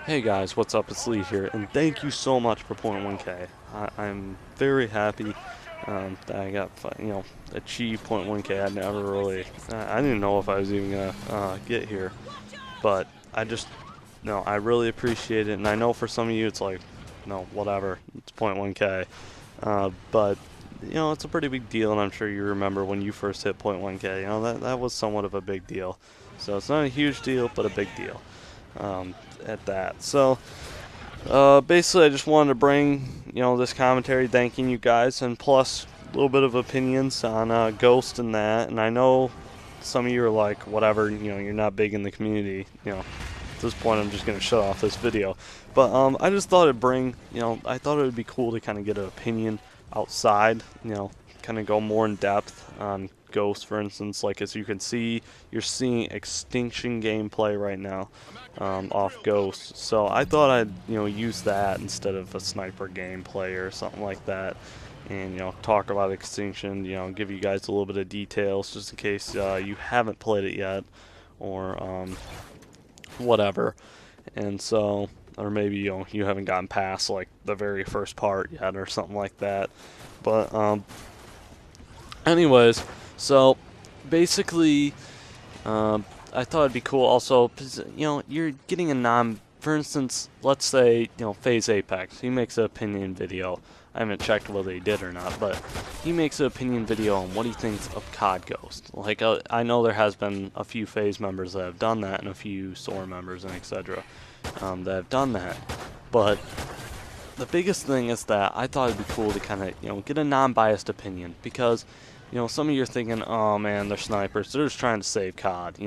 Hey guys, what's up? It's Lee here, and thank you so much for 0.1K. I'm very happy that I got, achieved 0.1K. I never really, I didn't know if I was even gonna get here, but I really appreciate it. And I know for some of you, it's like, no, whatever, it's 0.1K, but it's a pretty big deal, and I'm sure you remember when you first hit 0.1K. That was somewhat of a big deal. So it's not a huge deal, but a big deal. At that. So basically, I just wanted to bring this commentary, thanking you guys, and plus a little bit of opinions on Ghost and that. And I know some of you are like, whatever, you're not big in the community. At this point, I'm just gonna shut off this video. But I just thought it'd bring, I thought it would be cool to kind of get an opinion outside. Kind of go more in depth on Ghost, for instance. Like, as you can see, you're seeing Extinction gameplay right now off Ghost. So I thought I'd use that instead of a sniper gameplay or something like that, and talk about Extinction. Give you guys a little bit of details just in case you haven't played it yet, or whatever. And so, or maybe you haven't gotten past like the very first part yet or something like that. But anyways, so basically, I thought it'd be cool also, because, you're getting a for instance, let's say, FaZe Apex, he makes an opinion video. I haven't checked whether he did or not, but he makes an opinion video on what he thinks of COD Ghost. Like, I know there has been a few FaZe members that have done that, and a few SOAR members and etc. That have done that, but the biggest thing is that I thought it'd be cool to kind of, get a non-biased opinion, because, some of you are thinking, oh man, they're snipers, they're just trying to save COD,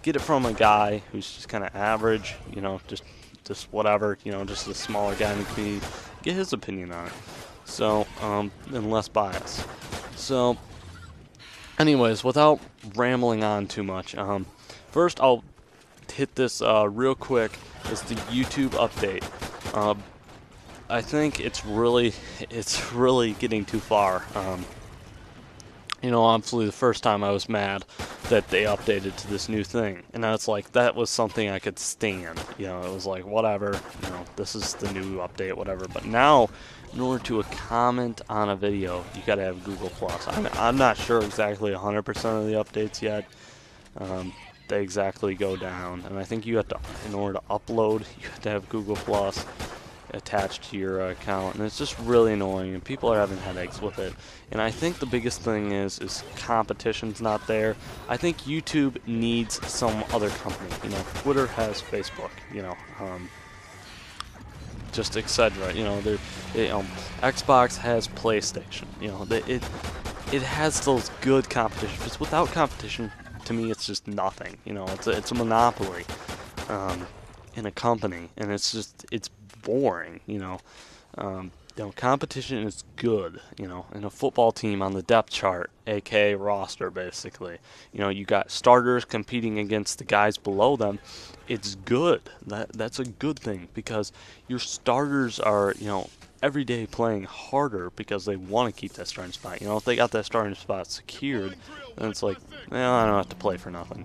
get it from a guy who's just kind of average, just whatever, just a smaller guy in the community, get his opinion on it, so, and less bias. So, anyways, without rambling on too much, first I'll hit this real quick, is the YouTube update. I think it's really getting too far. Obviously the first time I was mad that they updated to this new thing, and it's like, that was something I could stand. It was like, whatever, this is the new update, whatever. But now, in order to comment on a video, you gotta have Google+. I'm not sure exactly 100% of the updates yet. They exactly go down, and I think you have to, in order to upload, you have to have Google+ attached to your account, and it's just really annoying, and people are having headaches with it. And I think the biggest thing is competition's not there. I think YouTube needs some other company. Twitter has Facebook, just etc. Xbox has PlayStation. It has those good competition. Because without competition, to me, it's just nothing. It's a monopoly in a company, and it's boring. Competition is good. In a football team on the depth chart, aka roster, basically. You got starters competing against the guys below them. It's good. That's a good thing, because your starters are every day playing harder because they want to keep that starting spot. If they got that starting spot secured, then it's like, I don't have to play for nothing.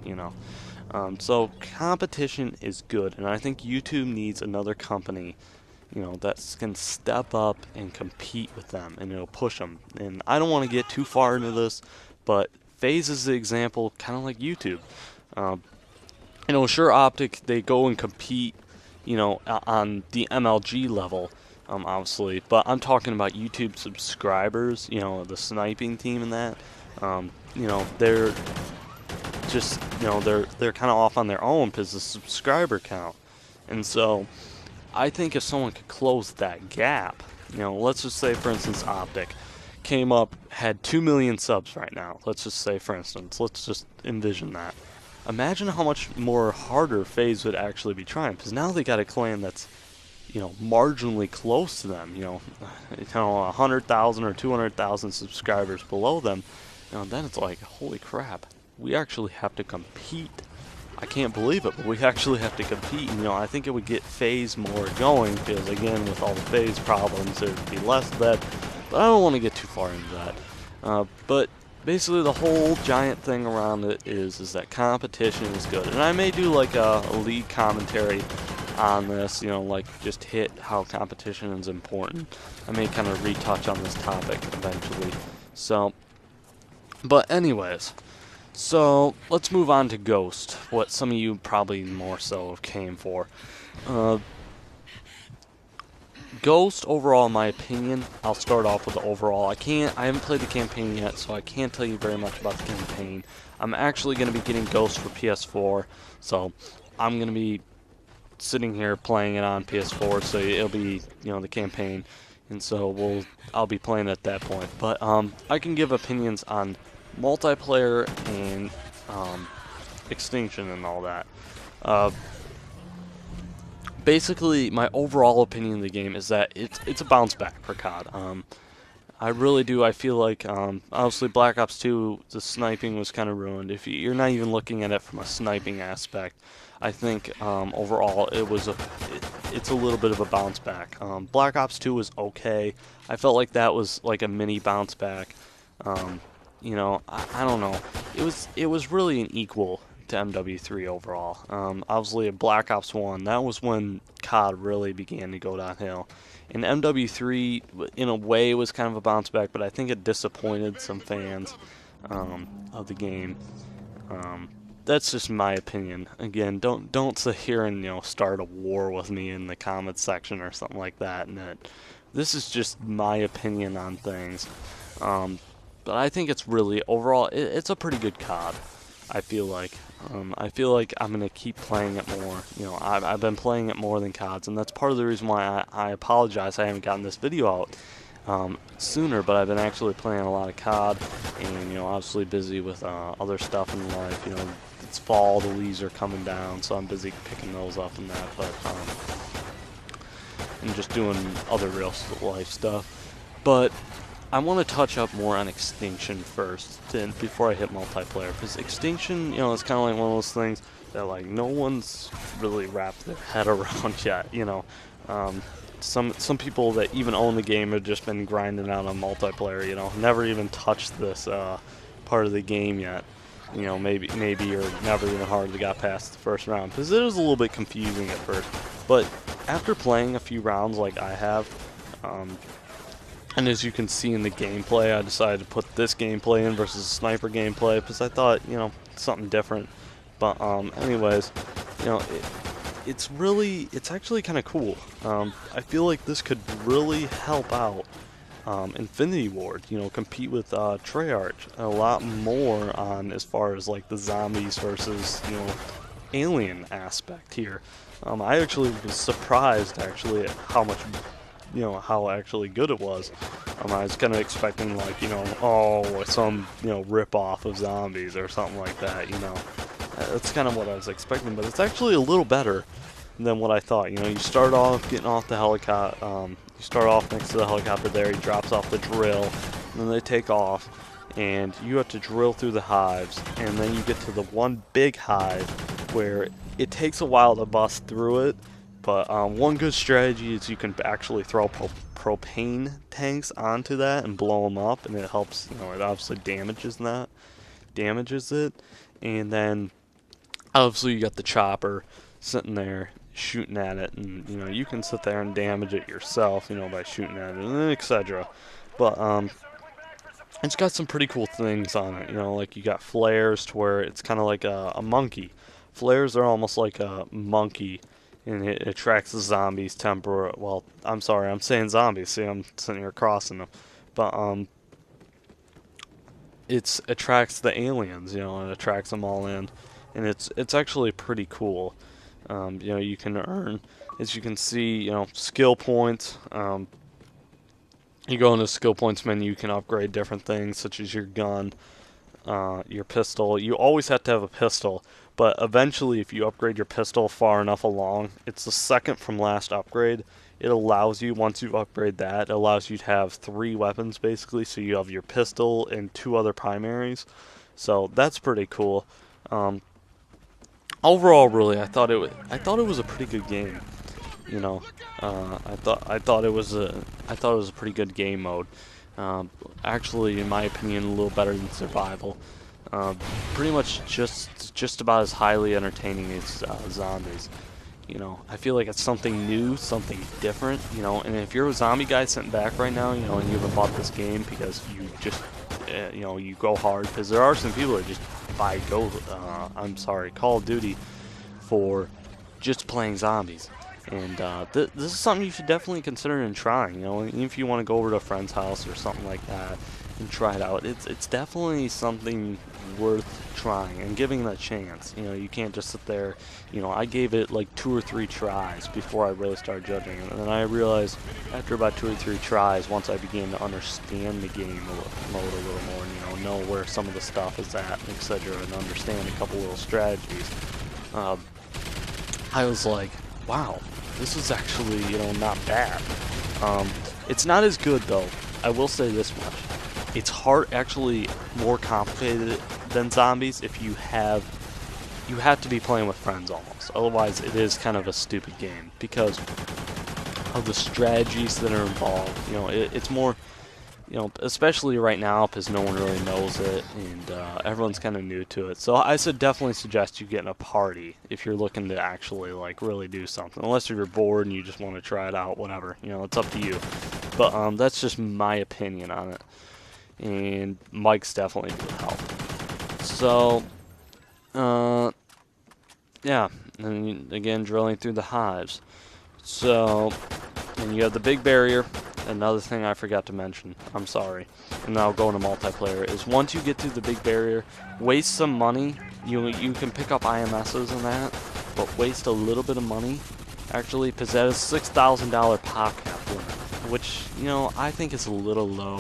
So competition is good, and I think YouTube needs another company, that can step up and compete with them, and it'll push them. And I don't want to get too far into this, but FaZe is the example, kind of like YouTube. Sure, Optic, they go and compete, on the MLG level, obviously, but I'm talking about YouTube subscribers, the sniping team and that. They're just, they're kind of off on their own because the subscriber count. And so I think if someone could close that gap, let's just say, for instance, Optic came up, had 2 million subs right now. Let's just say, for instance, let's just envision that. Imagine how much more harder FaZe would actually be trying, because now they got a clan that's, marginally close to them, 100,000 or 200,000 subscribers below them. Then it's like, holy crap, we actually have to compete. I can't believe it, but we actually have to compete. And, I think it would get FaZe more going, because again, with all the FaZe problems, there'd be less of that. But I don't want to get too far into that. But basically the whole giant thing around it is that competition is good. And I may do like a league commentary on this, you know, like just hit how competition is important. I may kind of retouch on this topic eventually. So, but anyways, so let's move on to Ghost, what some of you probably more so came for. Ghost, overall, in my opinion, I'll start off with the overall. I haven't played the campaign yet, so I can't tell you very much about the campaign. I'm actually going to be getting Ghost for PS4, so I'm going to be sitting here playing it on PS4, so it'll be, you know, the campaign, and so I'll be playing at that point. But I can give opinions on multiplayer and Extinction and all that. Basically, my overall opinion of the game is that it's a bounce back for COD. I really do. I feel like, obviously, Black Ops 2, the sniping was kind of ruined. If you're not even looking at it from a sniping aspect, I think overall it's a little bit of a bounce back. Black Ops 2 was okay. I felt like that was like a mini bounce back. You know, I don't know. It was really an equal to MW3 overall. Obviously, at Black Ops 1, that was when COD really began to go downhill. And MW3, in a way, was kind of a bounce back, but I think it disappointed some fans of the game. That's just my opinion. Again, don't sit here and, you know, start a war with me in the comments section or something like that. And this is just my opinion on things. But I think it's really overall it's a pretty good COD. I feel like I'm gonna keep playing it more. You know, I've been playing it more than CODs, and that's part of the reason why I apologize I haven't gotten this video out sooner. But I've been actually playing a lot of COD, and, you know, obviously busy with other stuff in life. You know, it's fall, the leaves are coming down, so I'm busy picking those up and that. But and just doing other real life stuff. But I want to touch up more on Extinction first, before I hit multiplayer, because Extinction, you know, it's kind of like one of those things that, like, no one's really wrapped their head around yet. You know, some people that even own the game have just been grinding out on multiplayer. You know, never even touched this part of the game yet. You know, maybe or never even hardly got past the first round, because it was a little bit confusing at first. But after playing a few rounds like I have, and as you can see in the gameplay, I decided to put this gameplay in versus sniper gameplay because I thought, you know, something different. But anyways, you know, it's actually kind of cool. I feel like this could really help out Infinity Ward, you know, compete with Treyarch a lot more on as far as like the zombies versus, you know, alien aspect here. I actually was surprised actually at how much, you know, how actually good it was. I was kind of expecting, like, you know, oh, some, you know, rip-off of zombies or something like that, you know. That's kind of what I was expecting, but it's actually a little better than what I thought. You know, you start off getting off the helicopter, you start off next to the helicopter there, he drops off the drill, and then they take off, and you have to drill through the hives, and then you get to the one big hive where it takes a while to bust through it. But one good strategy is you can actually throw propane tanks onto that and blow them up, and it helps. You know, it obviously damages it, and then obviously you got the chopper sitting there shooting at it, and, you know, you can sit there and damage it yourself, you know, by shooting at it, and etc. But it's got some pretty cool things on it. You know, like you got flares to where it's kind of like a monkey. Flares are almost like a monkey, and it attracts the zombies temporarily. Well, I'm sorry, I'm saying zombies. See, I'm sitting here crossing them. But it attracts the aliens, you know, and attracts them all in. And it's actually pretty cool. You know, you can earn, as you can see, you know, skill points. You go into skill points menu, you can upgrade different things, such as your gun, your pistol. You always have to have a pistol. But eventually, if you upgrade your pistol far enough along, it's the second from last upgrade. It allows you, once you upgrade that, it allows you to have 3 weapons basically. So you have your pistol and 2 other primaries. So that's pretty cool. Overall, really, I thought it was a pretty good game. You know, I thought it was a pretty good game mode. Actually, in my opinion, a little better than survival. Pretty much just about as highly entertaining as zombies. You know, I feel like it's something new, something different, you know, and if you're a zombie guy sitting back right now, you know, and you haven't bought this game because you just, you know, you go hard, because there are some people that just buy Call of Duty for just playing zombies. And this is something you should definitely consider in trying, you know, even if you want to go over to a friend's house or something like that and try it out. It's definitely something worth trying and giving it a chance. You know, you can't just sit there, you know, I gave it like 2 or 3 tries before I really started judging it. And then I realized after about 2 or 3 tries, once I began to understand the game mode a little more, and, you know where some of the stuff is at, etc., and understand a couple little strategies, I was like, wow, this is actually, you know, not bad. It's not as good though. I will say this much: it's actually more complicated than zombies. If you have to be playing with friends almost. Otherwise, it is kind of a stupid game because of the strategies that are involved. You know, it's more, you know, especially right now because no one really knows it and everyone's kind of new to it. So I definitely suggest you get in a party if you're looking to actually like really do something. Unless you're bored and you just want to try it out, whatever. You know, it's up to you. But that's just my opinion on it. And Mike's definitely would help. So, yeah, and again, drilling through the hives. So, and you have the big barrier. Another thing I forgot to mention, I'm sorry, and now going to multiplayer, is once you get to the big barrier, waste some money. You can pick up IMSs and that, but waste a little bit of money, actually, because that is $6,000 pop cap limit, which, you know, I think is a little low.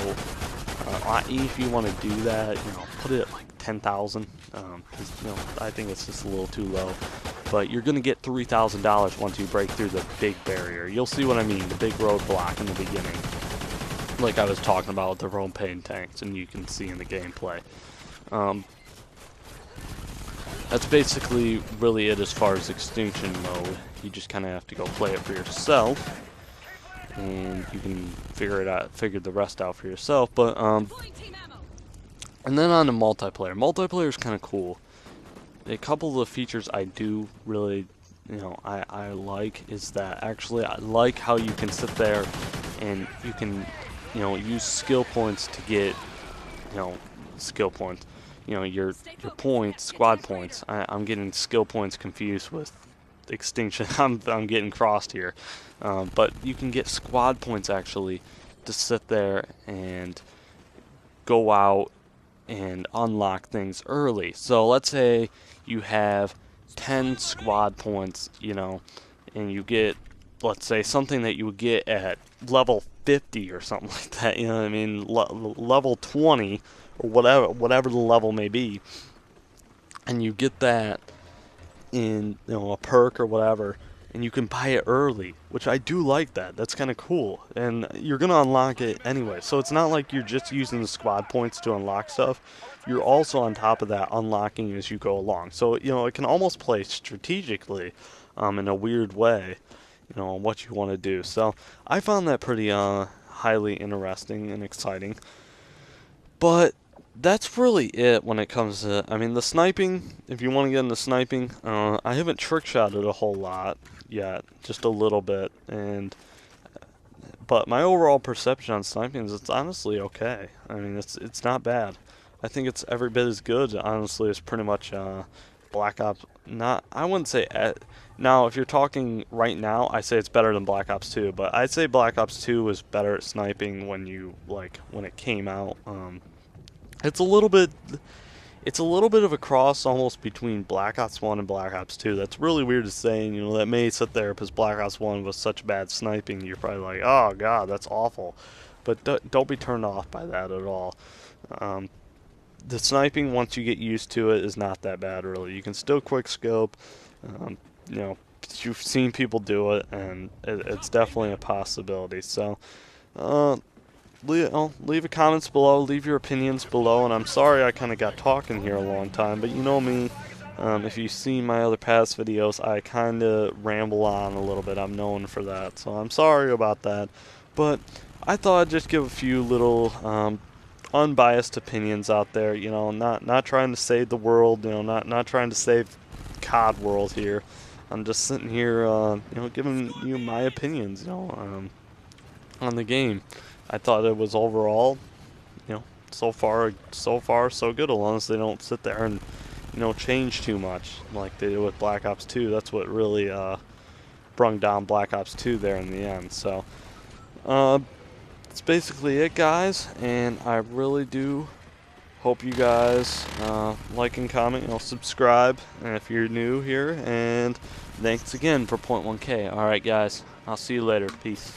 If you want to do that, you know, put it at like 10,000, because, you know, I think it's just a little too low. But you're going to get $3,000 once you break through the big barrier. You'll see what I mean, the big roadblock in the beginning. Like I was talking about with the propane tanks, and you can see in the gameplay. That's basically really it as far as extinction mode. You just kind of have to go play it for yourself. And you can figure the rest out for yourself. But, and then on to multiplayer. Multiplayer is kind of cool. A couple of the features I do really, you know, I like is that actually I like how you can sit there and you can, you know, use skill points to get, you know, skill points. You know, your points, squad points. I'm getting skill points confused with extinction. I'm getting crossed here. But you can get squad points actually to sit there and go out and unlock things early. So let's say you have 10 squad points, you know, and you get, let's say, something that you would get at level 50 or something like that, you know what I mean, level 20 or whatever the level may be, and you get that in, you know, a perk or whatever, and you can buy it early, which I do like that. That's kind of cool, and you're going to unlock it anyway. So it's not like you're just using the squad points to unlock stuff. You're also on top of that unlocking as you go along. So, you know, it can almost play strategically in a weird way, you know, what you want to do. So I found that pretty highly interesting and exciting. But that's really it when it comes to, I mean, the sniping, if you want to get into sniping, I haven't trick shotted a whole lot yet, just a little bit, but my overall perception on sniping is it's honestly okay. I mean, it's not bad. I think it's every bit as good, honestly, as pretty much Black Ops. I wouldn't say, now if you're talking right now, I say it's better than Black Ops 2, but I'd say Black Ops 2 was better at sniping when it came out. It's a little bit of a cross almost between Black Ops 1 and Black Ops 2. That's really weird to say, and, you know, that may sit there because Black Ops 1 was such bad sniping. You're probably like, oh god, that's awful. But don't be turned off by that at all. The sniping, once you get used to it, is not that bad, really. You can still quick scope. You know, you've seen people do it, and it's definitely a possibility. So, leave a comments below, leave your opinions below, and I'm sorry I kind of got talking here a long time, but you know me, if you've seen my other past videos, I kind of ramble on a little bit. I'm known for that, so I'm sorry about that. But I thought I'd just give a few little unbiased opinions out there. You know, not trying to save the world. You know, not trying to save COD world here. I'm just sitting here, you know, giving you my opinions. You know, on the game. I thought it was overall, you know, so far so good. As long as they don't sit there and, you know, change too much like they did with Black Ops 2. That's what really brung down Black Ops 2 there in the end. So that's basically it, guys. And I really do hope you guys like and comment, you know, subscribe if you're new here. And thanks again for 0.1K. All right, guys. I'll see you later. Peace.